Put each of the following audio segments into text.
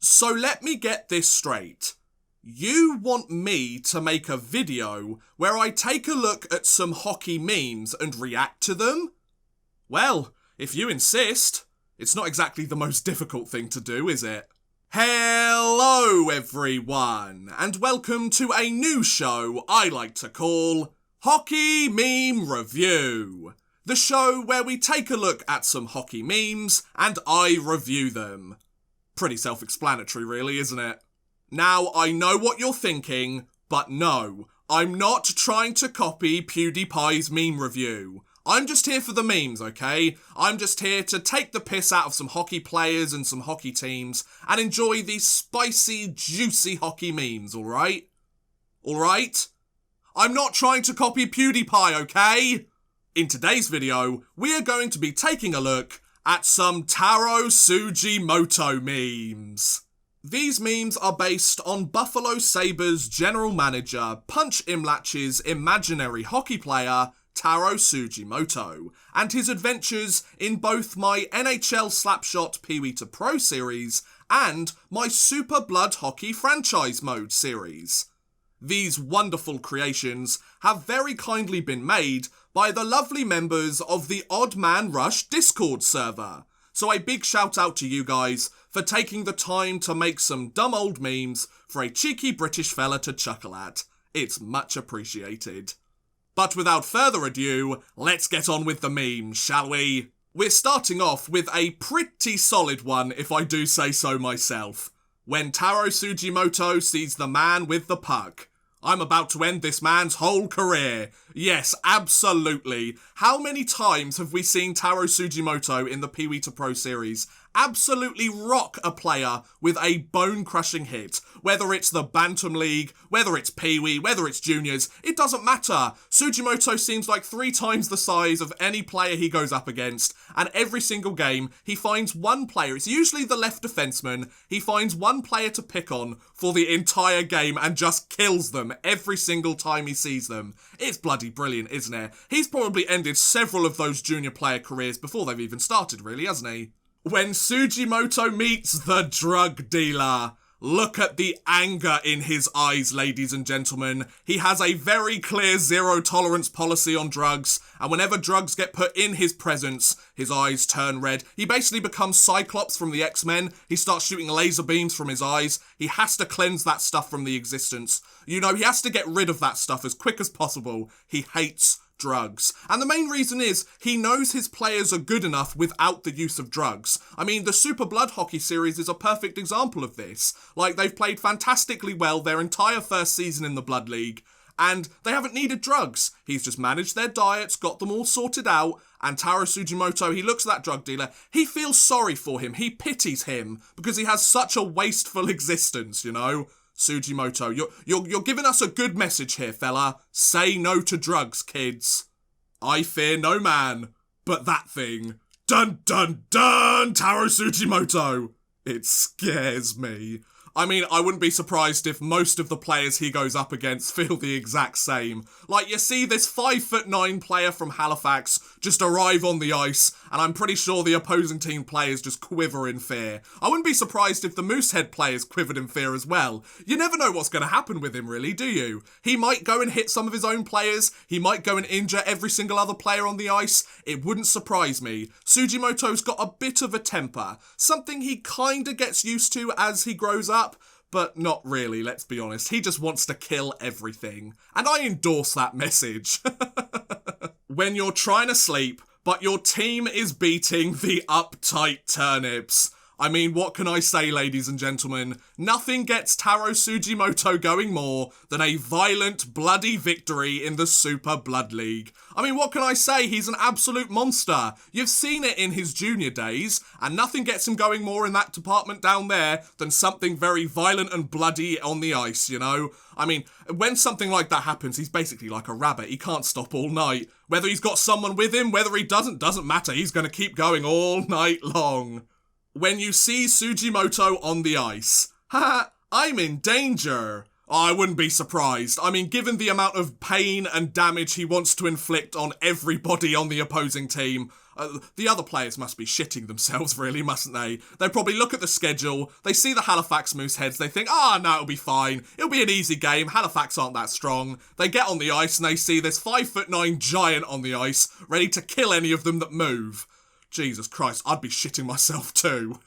So let me get this straight. You want me to make a video where I take a look at some hockey memes and react to them? Well, if you insist. It's not exactly the most difficult thing to do, is it? Hello everyone, and welcome to a new show I like to call Hockey Meme Review. The show where we take a look at some hockey memes and I review them. Pretty self-explanatory really, isn't it? Now, I know what you're thinking, but no, I'm not trying to copy PewDiePie's meme review. I'm just here for the memes, okay? I'm just here to take the piss out of some hockey players and some hockey teams and enjoy these spicy, juicy hockey memes, alright? Alright? I'm not trying to copy PewDiePie, okay? In today's video, we are going to be taking a look at some Taro Tsujimoto memes. These memes are based on Buffalo Sabres general manager Punch Imlach's imaginary hockey player, Taro Tsujimoto, and his adventures in both my NHL Slapshot Pee-wee to Pro series and my Super Blood Hockey franchise mode series. These wonderful creations have very kindly been made by the lovely members of the Odd Man Rush Discord server, so a big shout out to you guys for taking the time to make some dumb old memes for a cheeky British fella to chuckle at. It's much appreciated. But without further ado, let's get on with the memes, shall we? We're starting off with a pretty solid one, if I do say so myself. When Taro Tsujimoto sees the man with the puck. I'm about to end this man's whole career. Yes, absolutely. How many times have we seen Taro Tsujimoto in the Pee-wee to Pro series absolutely rock a player with a bone-crushing hit? Whether it's the Bantam League, whether it's Pee-wee, whether it's Juniors, it doesn't matter. Tsujimoto seems like 3 times the size of any player he goes up against, and every single game, he finds one player, it's usually the left defenseman, he finds one player to pick on for the entire game and just kills them every single time he sees them. It's bloody brilliant, isn't it? He's probably ended several of those junior player careers before they've even started, really, hasn't he? When Tsujimoto meets the drug dealer. Look at the anger in his eyes, ladies and gentlemen. He has a very clear zero tolerance policy on drugs, and whenever drugs get put in his presence, his eyes turn red. He basically becomes Cyclops from the X-Men. He starts shooting laser beams from his eyes. He has to cleanse that stuff from the existence. You know, he has to get rid of that stuff as quick as possible. He hates drugs. And the main reason is he knows his players are good enough without the use of drugs. I mean, the Super Blood Hockey series is a perfect example of this. Like, they've played fantastically well their entire first season in the Blood League, and they haven't needed drugs. He's just managed their diets, got them all sorted out, and Taro Tsujimoto, he looks at that drug dealer, he feels sorry for him, he pities him, because he has such a wasteful existence, you know? Tsujimoto, you're giving us a good message here, fella. Say no to drugs, kids. I fear no man, but that thing. Dun dun dun, Taro Tsujimoto. It scares me. I mean, I wouldn't be surprised if most of the players he goes up against feel the exact same. Like, you see this 5'9" player from Halifax just arrive on the ice, and I'm pretty sure the opposing team players just quiver in fear. I wouldn't be surprised if the Moosehead players quivered in fear as well. You never know what's going to happen with him, really, do you? He might go and hit some of his own players, he might go and injure every single other player on the ice. It wouldn't surprise me. Tsujimoto's got a bit of a temper, something he kinda gets used to as he grows up. But not really, let's be honest. He just wants to kill everything. And I endorse that message. When you're trying to sleep, but your team is beating the uptight turnips. I mean, what can I say, ladies and gentlemen? Nothing gets Taro Tsujimoto going more than a violent, bloody victory in the Super Blood League. I mean, what can I say? He's an absolute monster. You've seen it in his junior days, and nothing gets him going more in that department down there than something very violent and bloody on the ice, you know? I mean, when something like that happens, he's basically like a rabbit. He can't stop all night. Whether he's got someone with him, whether he doesn't matter. He's going to keep going all night long. When you see Tsujimoto on the ice, haha, I'm in danger. I wouldn't be surprised. I mean, given the amount of pain and damage he wants to inflict on everybody on the opposing team, The other players must be shitting themselves, really, mustn't they? They probably look at the schedule, they see the Halifax Mooseheads, they think, no, it'll be fine. It'll be an easy game. Halifax aren't that strong. They get on the ice and they see this 5'9" giant on the ice, ready to kill any of them that move. Jesus Christ, I'd be shitting myself too.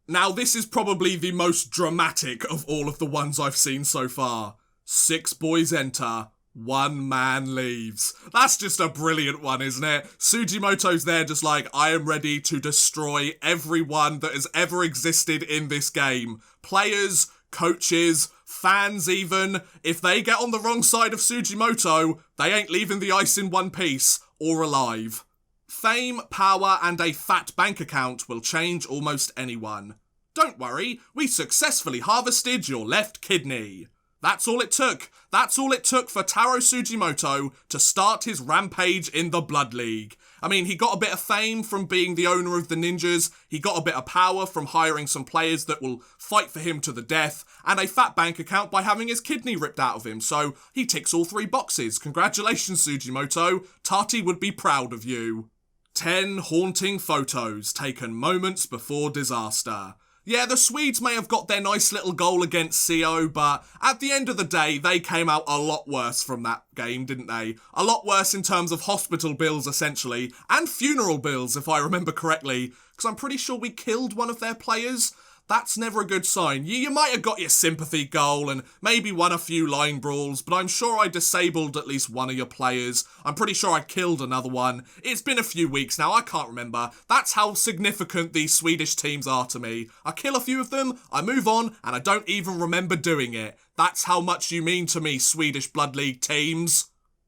Now, this is probably the most dramatic of all of the ones I've seen so far. 6 boys enter, 1 man leaves. That's just a brilliant one, isn't it? Tsujimoto's there just like, I am ready to destroy everyone that has ever existed in this game. Players, coaches, fans even. If they get on the wrong side of Tsujimoto, they ain't leaving the ice in one piece or alive. Fame, power, and a fat bank account will change almost anyone. Don't worry, we successfully harvested your left kidney. That's all it took. That's all it took for Taro Tsujimoto to start his rampage in the Blood League. I mean, he got a bit of fame from being the owner of the ninjas, he got a bit of power from hiring some players that will fight for him to the death, and a fat bank account by having his kidney ripped out of him, so he ticks all 3 boxes. Congratulations, Tsujimoto. Tati would be proud of you. 10 haunting photos taken moments before disaster. Yeah, the Swedes may have got their nice little goal against CO, but at the end of the day, they came out a lot worse from that game, didn't they? A lot worse in terms of hospital bills, essentially, and funeral bills, if I remember correctly, because I'm pretty sure we killed one of their players. That's never a good sign. You might have got your sympathy goal and maybe won a few line brawls, but I'm sure I disabled at least one of your players. I'm pretty sure I killed another one. It's been a few weeks now, I can't remember. That's how significant these Swedish teams are to me. I kill a few of them, I move on, and I don't even remember doing it. That's how much you mean to me, Swedish Blood League teams.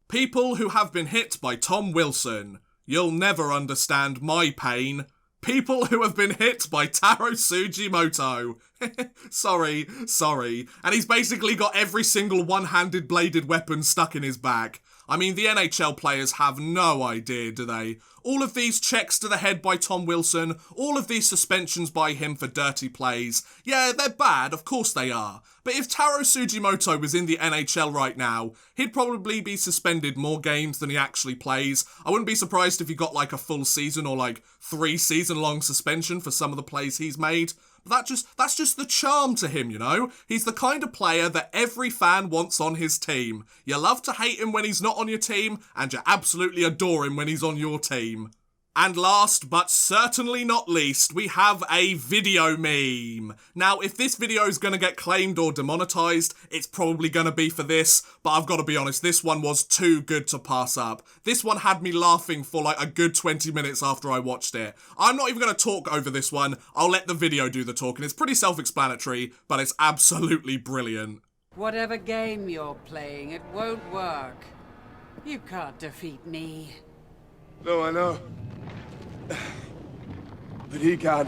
People who have been hit by Tom Wilson. You'll never understand my pain. People who have been hit by Taro Tsujimoto. Sorry. And he's basically got every single one-handed bladed weapon stuck in his back. I mean, the NHL players have no idea, do they? All of these checks to the head by Tom Wilson, all of these suspensions by him for dirty plays, yeah, they're bad, of course they are. But if Taro Tsujimoto was in the NHL right now, he'd probably be suspended more games than he actually plays. I wouldn't be surprised if he got like a full season or like 3 season-long suspension for some of the plays he's made. But that's just the charm to him, you know? He's the kind of player that every fan wants on his team. You love to hate him when he's not on your team, and you absolutely adore him when he's on your team. And last, but certainly not least, we have a video meme. Now, if this video is going to get claimed or demonetized, it's probably going to be for this, but I've got to be honest, this one was too good to pass up. This one had me laughing for like a good 20 minutes after I watched it. I'm not even going to talk over this one, I'll let the video do the talking. It's pretty self-explanatory, but it's absolutely brilliant. Whatever game you're playing, it won't work. You can't defeat me. No, I know. But he can.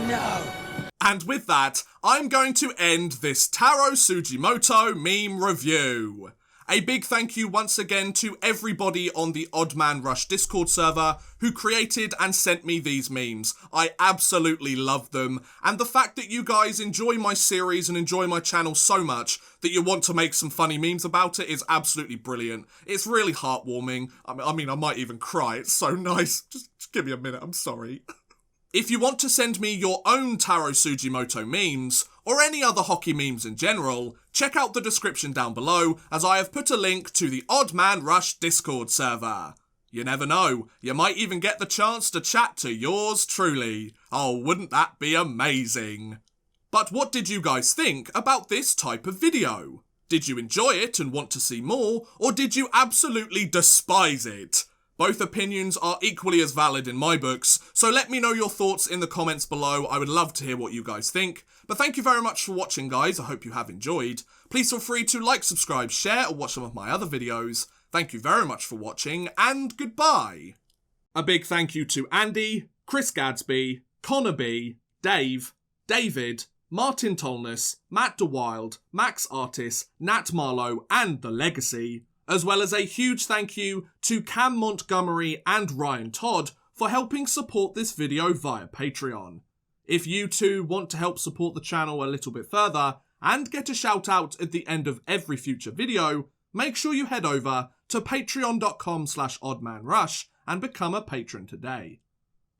No. And with that, I'm going to end this Taro Tsujimoto meme review. A big thank you once again to everybody on the Odd Man Rush Discord server who created and sent me these memes. I absolutely love them, and the fact that you guys enjoy my series and enjoy my channel so much that you want to make some funny memes about it is absolutely brilliant. It's really heartwarming. I mean, I might even cry. It's so nice. Just give me a minute, I'm sorry. If you want to send me your own Taro Tsujimoto memes, or any other hockey memes in general, check out the description down below, as I have put a link to the Odd Man Rush Discord server. You never know, you might even get the chance to chat to yours truly. Oh, wouldn't that be amazing? But what did you guys think about this type of video? Did you enjoy it and want to see more, or did you absolutely despise it? Both opinions are equally as valid in my books, so let me know your thoughts in the comments below. I would love to hear what you guys think. But thank you very much for watching, guys. I hope you have enjoyed. Please feel free to like, subscribe, share, or watch some of my other videos. Thank you very much for watching, and goodbye. A big thank you to Andy, Chris Gadsby, Connor B, Dave, David, Martin Tolness, Matt DeWild, Max Artis, Nat Marlowe, and The Legacy, as well as a huge thank you to Cam Montgomery and Ryan Todd for helping support this video via Patreon. If you too want to help support the channel a little bit further and get a shout out at the end of every future video, make sure you head over to patreon.com/oddmanrush and become a patron today.